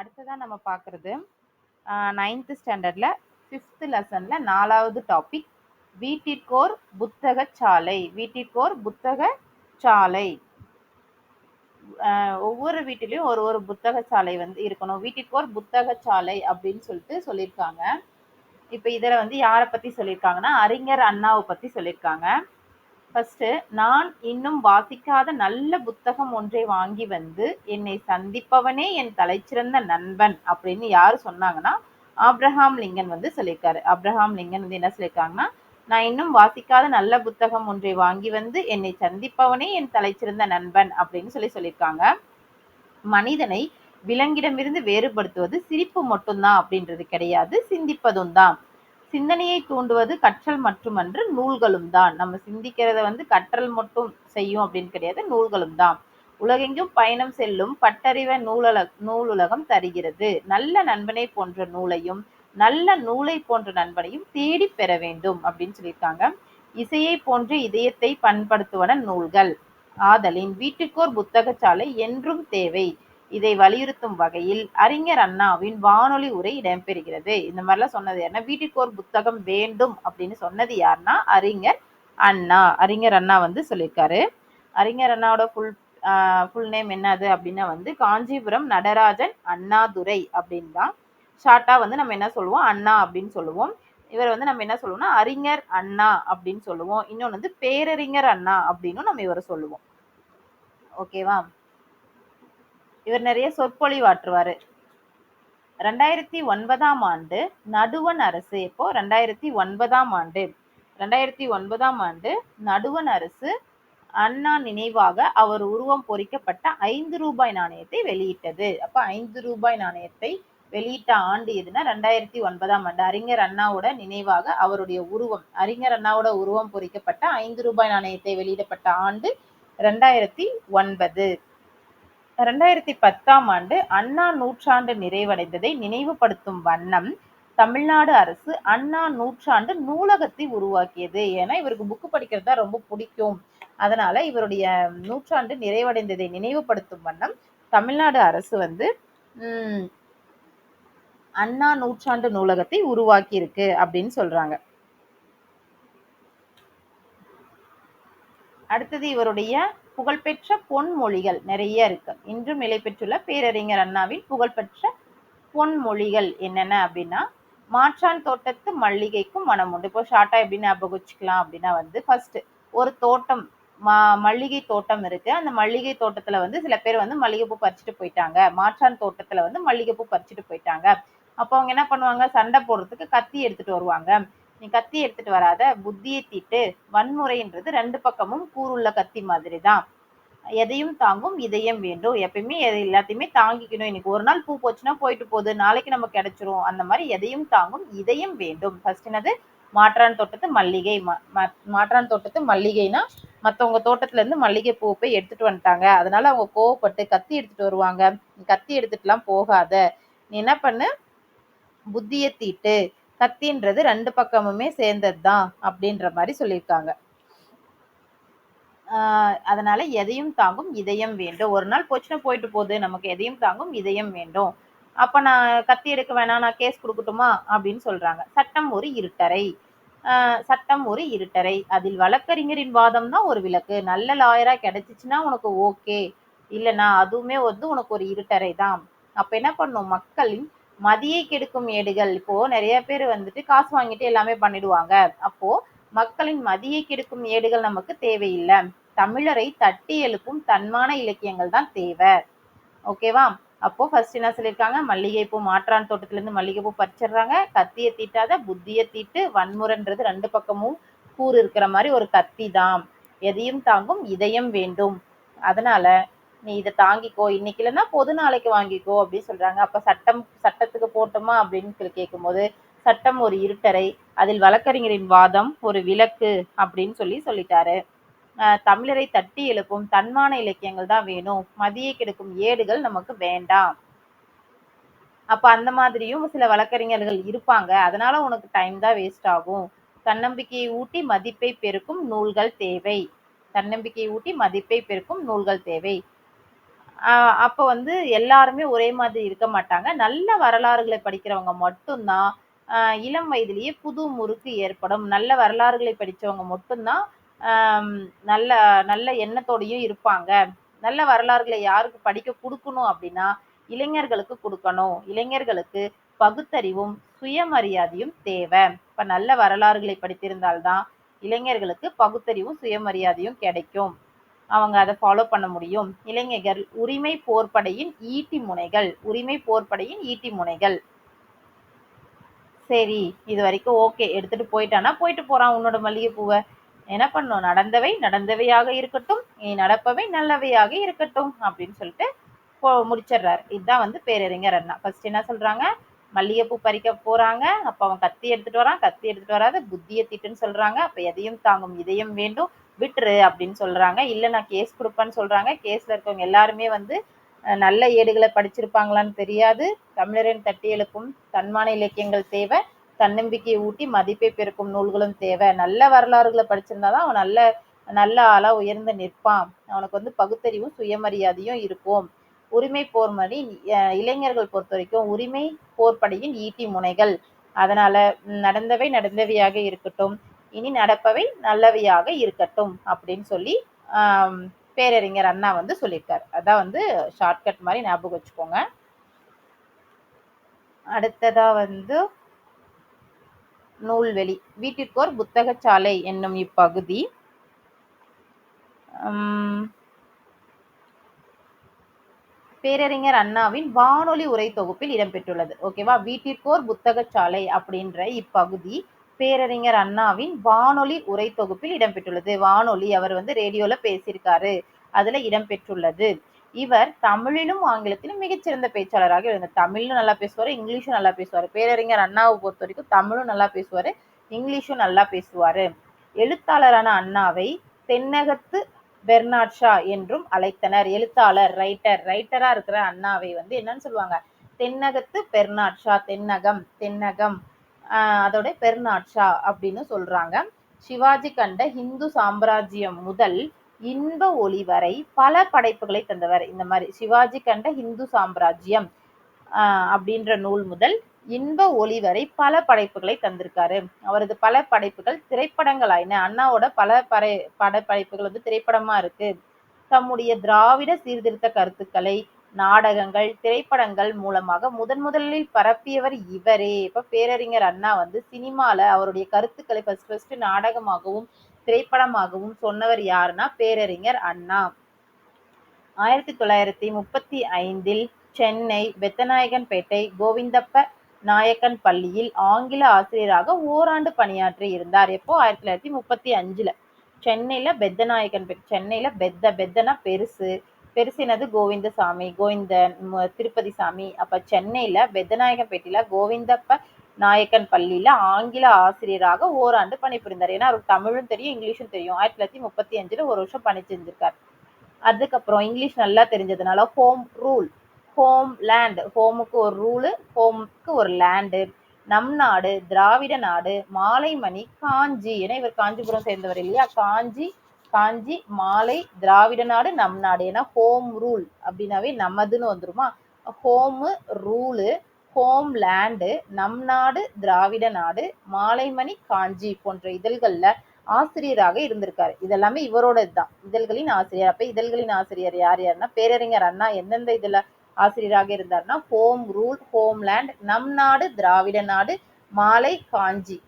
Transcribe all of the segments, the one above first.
அடுத்ததான் நம்ம பார்க்குறது 9th ஸ்டாண்டர்டில் 5th லெசனில் 4வது டாபிக் வீட்டிற்கோர் புத்தகச்சாலை. வீட்டிற்கோர் புத்தகச்சாலை. ஒவ்வொரு வீட்டிலையும் ஒரு ஒரு புத்தகச்சாலை வந்து இருக்கணும். வீட்டிற்கோர் புத்தகச்சாலை அப்படின்னு சொல்லியிருக்காங்க. இப்போ இதில் வந்து யாரை பற்றி சொல்லியிருக்காங்கன்னா அறிஞர் அண்ணாவை பற்றி சொல்லியிருக்காங்க. ஃபர்ஸ்ட், நான் இன்னும் வாசிக்காத நல்ல புத்தகம் ஒன்றை வாங்கி வந்து என்னை சந்திப்பவனே என் தலைச்சிறந்த நண்பன் அப்படின்னு யாரு சொன்னாங்கன்னா ஆப்ரஹாம் லிங்கன் வந்து சொல்லியிருக்காரு. ஆப்ரஹாம் லிங்கன் வந்து என்ன சொல்லியிருக்காங்கன்னா, நான் இன்னும் வாசிக்காத நல்ல புத்தகம் ஒன்றை வாங்கி வந்து என்னை சந்திப்பவனே என் தலைச்சிறந்த நண்பன் அப்படின்னு சொல்லியிருக்காங்க. மனிதனை விலங்கிடமிருந்து வேறுபடுத்துவது சிரிப்பு மட்டும்தான் அப்படின்றது கிடையாது, சிந்திப்பதும் தான். சிந்தனையை தூண்டுவது கற்றல் மட்டுமன்று நூல்களும் தான். நம்ம சிந்திக்கிறத வந்து கற்றல் மட்டும் செய்யும் அப்படின்னு கிடையாது, நூல்களும் தான். உலகெங்கும் பயணம் செல்லும் பட்டறிவை நூலுலகம் தருகிறது. நல்ல நண்பனை போன்ற நூலையும் நல்ல நூலை போன்ற நண்பனையும் தேடி பெற வேண்டும் அப்படின்னு சொல்லியிருக்காங்க. இசையை போன்ற இதயத்தை பண்படுத்துவன நூல்கள். ஆதலின் வீட்டுக்கோர் புத்தகச்சாலை என்றும் தேவை. இதை வலியுறுத்தும் வகையில் அறிஞர் அண்ணாவின் வானொலி உரை இடம்பெறுகிறது. இந்த மாதிரிலாம் சொன்னது யாருன்னா, வீட்டுக்கு ஒரு புத்தகம் வேண்டும் அப்படின்னு சொன்னது யாருன்னா அறிஞர் அண்ணா. அறிஞர் அண்ணா வந்து சொல்லியிருக்காரு. அறிஞர் அண்ணாவோட ஃபுல் நேம் என்னது அப்படின்னா வந்து காஞ்சிபுரம் நடராஜன் அண்ணாதுரை அப்படின்னு தான். ஷார்ட்டா வந்து நம்ம என்ன சொல்லுவோம், அண்ணா அப்படின்னு சொல்லுவோம். இவர் வந்து நம்ம என்ன சொல்லுவோம்னா அறிஞர் அண்ணா அப்படின்னு சொல்லுவோம். இன்னொன்று வந்து பேரறிஞர் அண்ணா அப்படின்னு நம்ம இவரை சொல்லுவோம். ஓகேவா? இவர் நிறைய சொற்பொழிவாற்றுவாரு. 2009 ஆண்டு நடுவண் அரசு, இப்போ 2009 ஆண்டு நடுவண் அரசு அண்ணா நினைவாக அவர் உருவம் பொறிக்கப்பட்ட 5 ரூபாய் நாணயத்தை வெளியிட்டது. அப்ப 5 ரூபாய் நாணயத்தை வெளியிட்ட ஆண்டு எதுனா 2009 ஆண்டு. அறிஞர் அண்ணாவோட நினைவாக அவருடைய உருவம், அறிஞர் அண்ணாவோட உருவம் பொறிக்கப்பட்ட 5 ரூபாய் நாணயத்தை வெளியிடப்பட்ட ஆண்டு 2009. 2010 ஆண்டு அண்ணா நூற்றாண்டு நிறைவடைந்ததை நினைவுபடுத்தும் வண்ணம் தமிழ்நாடு அரசு அண்ணா நூற்றாண்டு நூலகத்தை உருவாக்கியது. ஏன்னா இவருக்கு புக்கு படிக்கிறது தான் ரொம்ப பிடிக்கும். அதனால இவருடைய நூற்றாண்டு நிறைவடைந்ததை நினைவுபடுத்தும் வண்ணம் தமிழ்நாடு அரசு வந்து அண்ணா நூற்றாண்டு நூலகத்தை உருவாக்கி இருக்கு அப்படின்னு சொல்றாங்க. அடுத்தது இவருடைய புகழ்பெற்ற பொன்மொழிகள் நிறைய இருக்கு. இன்றும் நிலை பெற்றுள்ள பேரறிஞர் அண்ணாவின் புகழ்பெற்ற பொன்மொழிகள் என்னென்ன அப்படின்னா, மாற்றான் தோட்டத்து மல்லிகைக்கும் மனம் உண்டு. இப்போ ஷார்ட்டா எப்படி ஞாபகம் வச்சுக்கலாம் அப்படின்னா வந்து ஃபர்ஸ்ட் ஒரு தோட்டம், மல்லிகை தோட்டம் இருக்கு. அந்த மல்லிகை தோட்டத்துல வந்து சில பேர் வந்து மல்லிகைப்பூ பறிச்சுட்டு போயிட்டாங்க. மாற்றான் தோட்டத்துல வந்து மல்லிகைப்பூ பறிச்சுட்டு போயிட்டாங்க. அப்போ அவங்க என்ன பண்ணுவாங்க, சண்டை போடுறதுக்கு கத்தி எடுத்துட்டு வருவாங்க. நீ கத்தி எடுத்துட்டு வராத, புத்தியை தீட்டு. வன்முறைன்றது 2 பக்கமும் கூருள்ள கத்தி மாதிரி தான். எதையும் தாங்கும் இதயம் வேண்டும். எப்பயுமே எல்லாத்தையுமே தாங்கிக்கணும். இன்னைக்கு ஒரு நாள் பூ போச்சுன்னா போயிட்டு போகுது, நாளைக்கு நமக்கு கிடைச்சிரும். அந்த மாதிரி எதையும் தாங்கும் இதயம் வேண்டும். ஃபர்ஸ்ட் என்னது, மாற்றான் தோட்டத்து மல்லிகை. மாற்றான் தோட்டத்து மல்லிகைனா மற்றவங்க தோட்டத்துல இருந்து மல்லிகை பூ போய் எடுத்துட்டு வந்துட்டாங்க, அதனால அவங்க கோவப்பட்டு கத்தி எடுத்துட்டு வருவாங்க. நீ கத்தி எடுத்துட்டுலாம் போகாத, நீ என்ன பண்ணு, புத்திய தீட்டு. கத்தின்றது 2 பக்கமுமே சேர்ந்தது தான் அப்படின்ற மாதிரி சொல்லியிருக்காங்க. அதனால எதையும் தாங்கும் இதயம் வேண்டும். ஒரு நாள் போச்சுன்னா போயிட்டு போகுது, நமக்கு எதையும் தாங்கும் இதயம் வேண்டும். அப்ப நான் கத்தி எடுக்க வேணாம், நான் கேஸ் கொடுக்கட்டுமா அப்படின்னு சொல்றாங்க. சட்டம் ஒரு இருட்டறை. சட்டம் ஒரு இருட்டறை, அதில் வழக்கறிஞரின் வாதம் தான் ஒரு விளக்கு. நல்ல லாயரா கிடைச்சிச்சுன்னா உனக்கு ஓகே, இல்லைன்னா அதுவுமே வந்து உனக்கு ஒரு இருட்டறை தான். அப்ப என்ன பண்ணும், மக்களின் மதியை கெடுக்கும் ஏடுகள். இப்போ நிறைய பேர் வந்துட்டு காசு வாங்கிட்டு எல்லாமே பண்ணிடுவாங்க. அப்போ மக்களின் மதியை கெடுக்கும் ஏடுகள் நமக்கு தேவையில்லை. தமிழரை தட்டி எழுப்பும் தன்மான இலக்கியங்கள் தான் தேவை. ஓகேவா? அப்போ ஃபர்ஸ்ட் என்ன சொல்லியிருக்காங்க, மல்லிகைப்பூ, மாற்றான் தோட்டத்துல இருந்து மல்லிகைப்பூ பறிச்சிடுறாங்க. கத்திய தீட்டாத புத்திய தீட்டு. வன்முறைன்றது 2 பக்கமும் கூறு இருக்கிற மாதிரி ஒரு கத்தி தான். எதையும் தாங்கும் இதயம் வேண்டும். அதனால நீ இதை தாங்கிக்கோ, இன்னைக்கு இல்லைன்னா பொது நாளைக்கு வாங்கிக்கோ அப்படின்னு சொல்றாங்க. அப்ப சட்டத்துக்கு போட்டோமா அப்படின்னு கேட்கும்போது, சட்டம் ஒரு இருட்டறை, அதில் வழக்கறிஞரின் வாதம் ஒரு விளக்கு அப்படின்னு சொல்லிட்டாரு. தமிழரை தட்டி எழுப்பும் தன்மான இலக்கியங்கள் தான் வேணும், மதியை கெடுக்கும் ஏடுகள் நமக்கு வேண்டாம். அப்ப அந்த மாதிரியும் சில வழக்கறிஞர்கள் இருப்பாங்க, அதனால உனக்கு டைம் தான் வேஸ்ட் ஆகும். தன்னம்பிக்கையை ஊட்டி மதிப்பை பெருக்கும் நூல்கள் தேவை. தன்னம்பிக்கையை ஊட்டி மதிப்பை பெருக்கும் நூல்கள் தேவை. அப்ப வந்து எல்லாருமே ஒரே மாதிரி இருக்க மாட்டாங்க. நல்ல வரலாறுகளை படிக்கிறவங்க மட்டும்தான் இளம் வயதிலேயே புது முறுக்கு ஏற்படும். நல்ல வரலாறுகளை படிச்சவங்க மட்டும்தான் ஆம், நல்ல நல்ல எண்ணத்தோடையும் இருப்பாங்க. நல்ல வரலாறுகளை யாருக்கு படிக்க குடுக்கணும் அப்படின்னா இளைஞர்களுக்கு குடுக்கணும். இளைஞர்களுக்கு பகுத்தறிவும் சுயமரியாதையும் தேவை. இப்ப நல்ல வரலாறுகளை படித்திருந்தால்தான் இளைஞர்களுக்கு பகுத்தறிவும் சுயமரியாதையும் கிடைக்கும். அவங்க அதை ஃபாலோ பண்ண முடியும். இளைஞர்கள் உரிமை போர்ப்படையின் ஈட்டி முனைகள். உரிமை போர்ப்படையின் ஈட்டி முனைகள். சரி, இது வரைக்கும் ஓகே, எடுத்துட்டு போயிட்டானா போயிட்டு போறான் உன்னோட மல்லிகைப்பூவை. என்ன பண்ணும், நடந்தவை நடந்தவையாக இருக்கட்டும், நீ நடப்பவை நல்லவையாக இருக்கட்டும் அப்படின்னு சொல்லிட்டு முடிச்சிடுறாரு. இதுதான் வந்து பேரறிஞர் அண்ணா. ஃபர்ஸ்ட் என்ன சொல்றாங்க, மல்லிகைப்பூ பறிக்க போறாங்க. அப்ப அவன் கத்தி எடுத்துட்டு வரான். கத்தி எடுத்துட்டு வராத புத்திய திட்டுன்னு சொல்றாங்க. அப்ப எதையும் தாங்கும் இதயம் வேண்டும், விட்டுரு அப்படின்னு சொல்றாங்க. இல்ல நான் கேஸ் கொடுப்பேன்னு சொல்றாங்க. கேஸ்ல இருக்கவங்க எல்லாருமே வந்து நல்ல ஏடுகளை படிச்சிருப்பாங்களான்னு தெரியாது. தமிழரின் தட்டி எழுப்பும் தன்மான இலக்கியங்கள் தேவை. தன்னம்பிக்கையை ஊட்டி மதிப்பை பெருக்கும் நூல்களும் தேவை. நல்ல வரலாறுகளை படிச்சிருந்தாதான் அவன் நல்ல நல்ல ஆளா உயர்ந்து நிற்பான். அவனுக்கு வந்து பகுத்தறிவும் சுயமரியாதையும் இருக்கும். உரிமை போர்மணி இளைஞர்கள் பொறுத்த வரைக்கும் உரிமை போர்ப்படையின் ஈட்டி முனைகள். அதனால நடந்தவை நடந்தவையாக இருக்கட்டும், இனி நடப்பவை நல்லவையாக இருக்கட்டும் அப்படின்னு சொல்லி பேரறிஞர் அண்ணா வந்து சொல்லியிருக்காரு. அதான் வந்து ஷார்ட்கட் மாதிரி ஞாபகம் வச்சுக்கோங்க. அடுத்ததா வந்து நூல்வெளி. வீட்டிற்கோர் புத்தகச்சாலை என்னும் இப்பகுதி பேரறிஞர் அண்ணாவின் வானொலி உரை தொகுப்பில் இடம்பெற்றுள்ளது. ஓகேவா, வீட்டிற்கோர் புத்தகச்சாலை அப்படின்ற இப்பகுதி பேரறிஞர் அண்ணாவின் வானொலி உரை தொகுப்பில் இடம்பெற்றுள்ளது. வானொலி, அவர் வந்து ரேடியோல பேசியிருக்காரு, அதுல இடம்பெற்றுள்ளது. இவர் தமிழிலும் ஆங்கிலத்திலும் மிகச்சிறந்த பேச்சாளராக இருந்தார். தமிழும் நல்லா பேசுவாரு, இங்கிலீஷும் நல்லா பேசுவாரு. பேரறிஞர் அண்ணாவை பொறுத்த வரைக்கும் தமிழும் நல்லா பேசுவாரு, இங்கிலீஷும் நல்லா பேசுவாரு. எழுத்தாளரான அண்ணாவை தென்னகத்து பெர்னாட் ஷா என்றும் அழைத்தனர். எழுத்தாளர், ரைட்டரா இருக்கிற அண்ணாவை வந்து என்னன்னு சொல்லுவாங்க, தென்னகத்து பெர்னாட் ஷா. தென்னகம் அதோட பெர்னாட் ஷா அப்படின்னு சொல்றாங்க. சிவாஜி கண்ட இந்து சாம்ராஜ்யம் முதல் இன்ப ஒளி வரை பல படைப்புகளை தந்தவர். இந்த மாதிரி சிவாஜி கண்ட இந்து சாம்ராஜ்யம் அப்படின்ற நூல் முதல் இன்ப ஒளி வரை பல படைப்புகளை தந்திருக்காரு. அவரது பல படைப்புகள் திரைப்படங்கள் ஆயின. அண்ணாவோட பல படைப்புகள் வந்து திரைப்படமா இருக்கு. தம்முடைய திராவிட சீர்திருத்த கருத்துக்களை நாடகங்கள், திரைப்படங்கள் மூலமாக முதலில் பரப்பியவர் இவரே. இப்ப பேரறிஞர் அண்ணா வந்து சினிமால அவருடைய கருத்துக்களை ஃபர்ஸ்ட் நாடகமாகவும் திரைப்படமாகவும் சொன்னவர் யாருன்னா பேரறிஞர் அண்ணா. 1935 சென்னை பெத்தநாயக்கன்பேட்டை கோவிந்தப்ப நாயக்கன் பள்ளியில் ஆங்கில ஆசிரியராக ஓராண்டு பணியாற்றி இருந்தார். எப்போ, 1935. சென்னையில பெத்தநாயக்கன்பேட்டை, சென்னையில பெத்தனா பெருசு, பெருசினது கோவிந்தசாமி, திருப்பதி சாமி. அப்ப சென்னையில பெத்தநாயக்கன்பேட்டையில கோவிந்தப்ப நாயக்கன் பள்ளியில ஆங்கில ஆசிரியராக ஓராண்டு பணிபுரிந்தார். ஏன்னா அவருக்கு தமிழும் தெரியும், இங்கிலீஷும் தெரியும். 1935 ஒரு வருஷம் பணி செஞ்சிருக்காரு. அதுக்கப்புறம் இங்கிலீஷ் நல்லா தெரிஞ்சதுனால ஹோம் லேண்ட், ஹோமுக்கு ஒரு ரூலு, ஹோமுக்கு ஒரு லேண்டு, நம் நாடு, திராவிட நாடு, மாலைமணி, காஞ்சி. ஏன்னா இவர் காஞ்சிபுரம் சேர்ந்தவர் இல்லையா, காஞ்சி, மாலை, திராவிட நாடு, நம் நாடு. ஏன்னா ஹோம் ரூல் அப்படின்னாவே நமதுன்னு வந்துருமா. ஹோமு ரூலு, ஹோம் லேண்டு, நம் நாடு, திராவிட நாடு, மாலைமணி, காஞ்சி போன்ற இதழ்கள்ல ஆசிரியராக இருந்திருக்காரு. இதெல்லாமே இவரோட இதுதான், இதழ்களின் ஆசிரியர். அப்ப இதழ்களின் ஆசிரியர் யாருன்னா பேரறிஞர் அண்ணா எந்தெந்த இதுல ஆசிரியராக இருந்தார்னா ஹோம் ரூல், ஹோம்லேண்ட், நம் நாடு, திராவிட நாடு,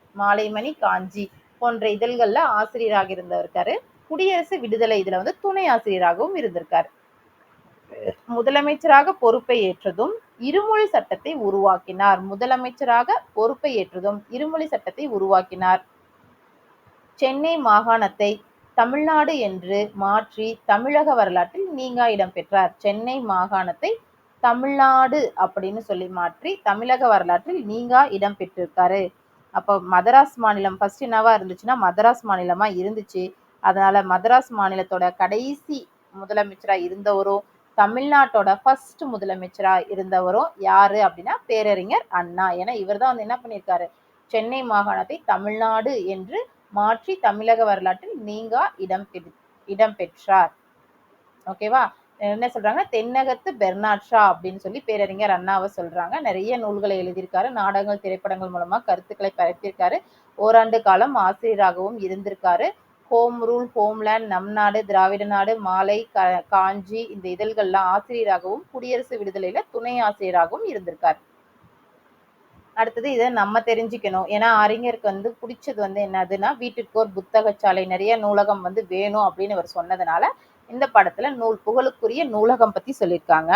மாலைமணி, காஞ்சி போன்ற இதழ்கள்ல ஆசிரியராக இருந்திருக்காரு. குடியரசு விடுதலை இதுல வந்து துணை ஆசிரியராகவும் இருந்திருக்காரு. முதலமைச்சராக பொறுப்பை ஏற்றதும் இருமொழி சட்டத்தை உருவாக்கினார். முதலமைச்சராக பொறுப்பை ஏற்றதும் இருமொழி சட்டத்தை உருவாக்கினார். சென்னை மாகாணத்தை தமிழ்நாடு என்று மாற்றி தமிழக வரலாற்றில் நீங்கா இடம் பெற்றார். சென்னை மாகாணத்தை தமிழ்நாடு அப்படின்னு சொல்லி மாற்றி தமிழக வரலாற்றில் நீங்கா இடம் பெற்றிருக்காரு. அப்போ மதராஸ் மாநிலம் ஃபர்ஸ்ட் என்னவா இருந்துச்சுன்னா மதராஸ் மாநிலமா இருந்துச்சு. அதனால மதராஸ் மாநிலத்தோட கடைசி முதலமைச்சரா இருந்தவரும் தமிழ்நாட்டோட ஃபர்ஸ்ட் முதலமைச்சரா இருந்தவரும் யாரு அப்படின்னா பேரறிஞர் அண்ணா. ஏன்னா இவர் தான் வந்து என்ன பண்ணியிருக்காரு, சென்னை மாகாணத்தை தமிழ்நாடு என்று மாற்றி தமிழக வரலாற்றில் நீங்கா இடம் பெற்றார். ஓகேவா. என்ன சொல்றாங்க, தென்னகத்து பெர்னாட் ஷா அப்படின்னு சொல்லி பேரறிஞர் அண்ணாவை சொல்றாங்க. நிறைய நூல்களை எழுதியிருக்காரு, நாடகங்கள் திரைப்படங்கள் மூலமா கருத்துக்களை பரப்பியிருக்காரு. ஓராண்டு காலம் ஆசிரியராகவும் இருந்திருக்காரு. ஹோம் ரூல், ஹோம்லேண்ட், நம் நாடு, திராவிட நாடு, மாலை, காஞ்சி இந்த இதழ்கள்லாம் ஆசிரியராகவும் குடியரசு விடுதலையில துணை ஆசிரியராகவும் இருந்திருக்காரு. அடுத்தது இதை நம்ம தெரிஞ்சுக்கணும். ஏன்னா அறிஞருக்கு வந்து பிடிச்சது வந்து என்னதுன்னா, வீட்டுக்கு ஒரு புத்தகச்சாலை, நிறைய நூலகம் வந்து வேணும் அப்படின்னு அவர் சொன்னதுனால இந்த படத்துல புகழுக்குரிய நூலகம் பத்தி சொல்லியிருக்காங்க.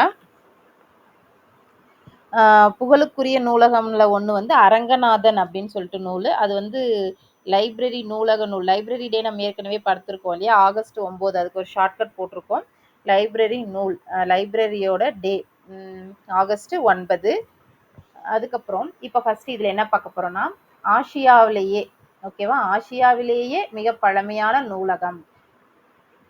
புகழுக்குரிய நூலகம்ல ஒண்ணு வந்து அரங்கநாதன் அப்படின்னு சொல்லிட்டு நூல். அது வந்து லைப்ரரி நூலக நூல். லைப்ரரி டே நம்ம ஏற்கனவே பார்த்துருக்கோம் இல்லையா, ஆகஸ்ட் 9, அதுக்கு ஒரு ஷார்ட்கட் போட்டிருக்கோம். லைப்ரரி நூல், லைப்ரரியோட டே ஆகஸ்ட் 9. அதுக்கப்புறம் இப்போ ஃபர்ஸ்ட் இதுல என்ன பார்க்க போறோம்னா, ஆசியாவிலேயே ஓகேவா, ஆசியாவிலேயே மிக பழமையான நூலகம்.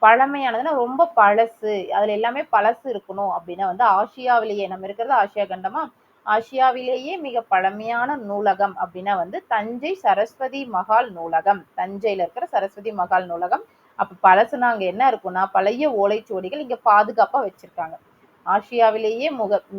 பழமையானதுன்னா ரொம்ப பழசு, அதுல எல்லாமே பழசு இருக்கணும் அப்படின்னா வந்து ஆசியாவிலேயே, நம்ம இருக்கிறது ஆசியா கண்டமா, ஆசியாவிலேயே மிக பழமையான நூலகம் அப்படின்னா வந்து தஞ்சை சரஸ்வதி மகால் நூலகம். தஞ்சையில இருக்கிற சரஸ்வதி மகால் நூலகம். அப்ப பழசுனா அங்க என்ன இருக்கும்னா, பழைய ஓலைச்சுவடிகள் இங்க பாதுகாப்பா வச்சிருக்காங்க. ஆசியாவிலேயே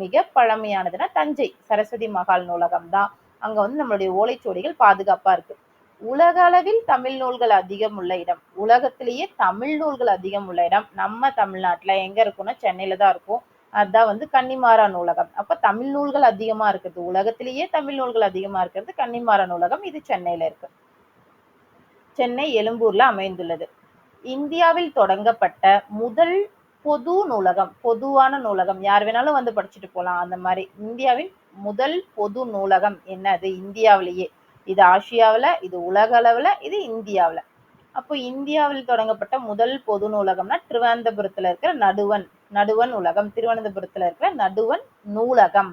மிக பழமையானதுன்னா தஞ்சை சரஸ்வதி மகால் நூலகம் தான். அங்க வந்து நம்மளுடைய ஓலைச்சுவடிகள் பாதுகாப்பா இருக்கு. உலக அளவில் தமிழ் நூல்கள் அதிகம் உள்ள இடம், உலகத்திலேயே தமிழ் நூல்கள் அதிகம் உள்ள இடம் நம்ம தமிழ்நாட்டுல எங்க இருக்குன்னா சென்னையில தான் இருக்கும். அதுதான் வந்து கன்னிமாரா நூலகம். அப்ப தமிழ் நூல்கள் அதிகமா இருக்குது, உலகத்திலேயே தமிழ் நூல்கள் அதிகமா இருக்கிறது கன்னிமாரா நூலகம். இது சென்னையில இருக்கு. சென்னை எழும்பூர்ல அமைந்துள்ளது. இந்தியாவில் தொடங்கப்பட்ட முதல் பொது நூலகம், பொதுவான நூலகம், யார் வேணாலும் வந்து படிச்சுட்டு போலாம் அந்த மாதிரி. இந்தியாவின் முதல் பொது நூலகம் என்னது இந்தியாவிலேயே, இது ஆசியாவில், இது உலக அளவுல, இது இந்தியாவில். அப்போ இந்தியாவில் தொடங்கப்பட்ட முதல் பொது நூலகம்னா திருவனந்தபுரத்துல இருக்கிற நடுவன் நடுவன் நூலகம். திருவனந்தபுரத்துல இருக்கிற நடுவன் நூலகம்.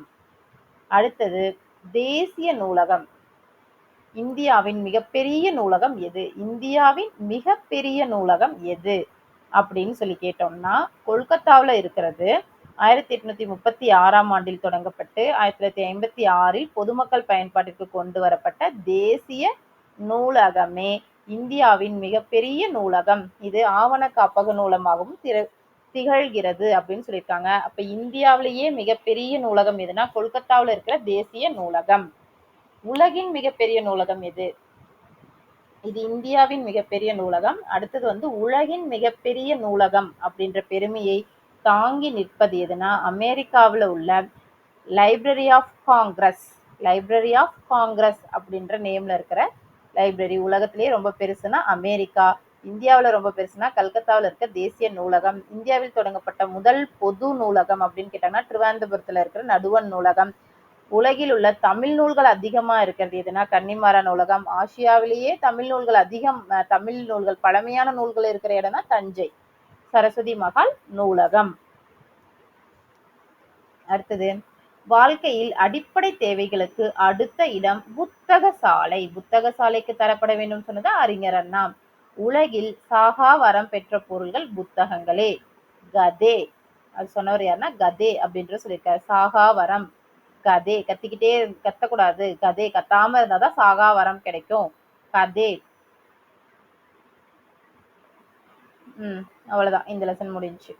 அடுத்தது தேசிய நூலகம். இந்தியாவின் மிகப்பெரிய நூலகம் எது, இந்தியாவின் மிகப்பெரிய நூலகம் எது அப்படின்னு சொல்லி கேட்டோம்னா, கொல்கத்தாவில் இருக்கிறது. 1836ஆம் ஆண்டில் தொடங்கப்பட்டு 1956இல் பொதுமக்கள் பயன்பாட்டிற்கு கொண்டு வரப்பட்ட தேசிய நூலகமே இந்தியாவின் மிகப்பெரிய நூலகம். இது ஆவண காப்பக நூலகமாகவும் திகழ்கிறது அப்படின்னு சொல்லியிருக்காங்க. அப்ப இந்தியாவிலேயே மிகப்பெரிய நூலகம் எதுனா கொல்கத்தாவில் இருக்கிற தேசிய நூலகம். உலகின் மிகப்பெரிய நூலகம் எது, இது இந்தியாவின் மிகப்பெரிய நூலகம். அடுத்தது வந்து உலகின் மிகப்பெரிய நூலகம் அப்படின்ற பெருமையை தாங்கி நிற்பது எதுனா அமெரிக்காவில் உள்ள Library of Congress. Library of Congress அப்படின்ற நேம்ல இருக்கிற லைப்ரரி. உலகத்திலேயே ரொம்ப பெருசுனா அமெரிக்கா, இந்தியாவில் ரொம்ப பெருசுனா கல்கத்தாவில் இருக்க தேசிய நூலகம். இந்தியாவில் தொடங்கப்பட்ட முதல் பொது நூலகம் அப்படின்னு கேட்டாங்கன்னா திருவனந்தபுரத்துல இருக்கிற நடுவன் நூலகம். உலகில் உள்ள தமிழ் நூல்கள் அதிகமா இருக்கிறது எதுனா கன்னிமாரா நூலகம். ஆசியாவிலேயே தமிழ் நூல்கள் அதிகம், தமிழ் நூல்கள் பழமையான நூல்கள் இருக்கிற இடம்னா தஞ்சை சரஸ்வதி மகால் நூலகம். அடுத்தது, வாழ்க்கையில் அடிப்படை தேவைகளுக்கு அடுத்த இடம் புத்தக சாலை. புத்தக சாலைக்கு தரப்பட வேண்டும் சொன்னது அறிஞர் அண்ணா. உலகில் சாகா வரம் பெற்ற பொருள்கள் புத்தகங்களே. கதே, அது சொன்னவர் யாருன்னா கதே அப்படின்ற சொல்லியிருக்காரு. சாகா வரம், கதே, கத்திக்கிட்டே கத்தக்கூடாது, கதே கத்தாம இருந்தாதான் சாகா வரம் கிடைக்கும். கதே. அவ்வளவுதான், இந்த லெசன் முடிஞ்சு.